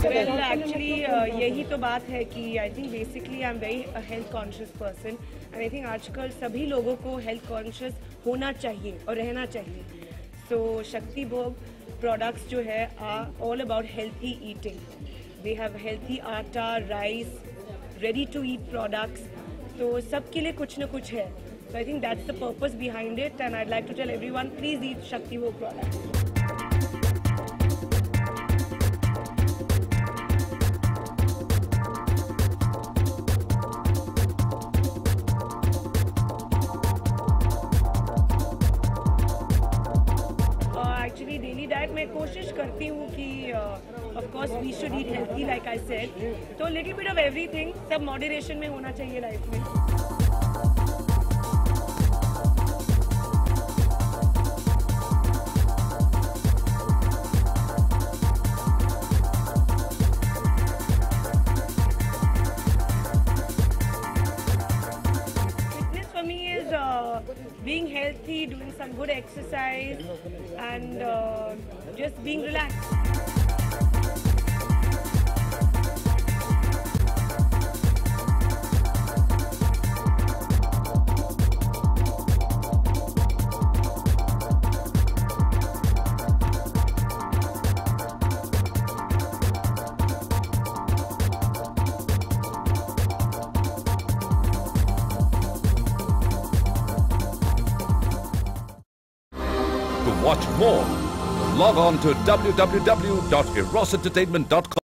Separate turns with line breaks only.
Well, actually, यही तो बात है कि I think basically I'm very a health conscious person and I think आजकल सभी लोगों को health conscious होना चाहिए और रहना चाहिए. So शक्ति भोग products जो है are all about healthy eating. They have healthy आटा, rice, ready to eat products. तो सबके लिए कुछ न कुछ है. So I think that's the purpose behind it and I'd like to tell everyone please eat शक्ति भोग products. एक्चुअली डेली डाइट में कोशिश करती हूँ कि of course we should eat healthy like I said, तो लिटिल बिट ऑफ एवरीथिंग, सब moderation में होना चाहिए लाइफ में. Being healthy, doing some good exercise and just being relaxed.
To watch more, log on to www.erosentertainment.com.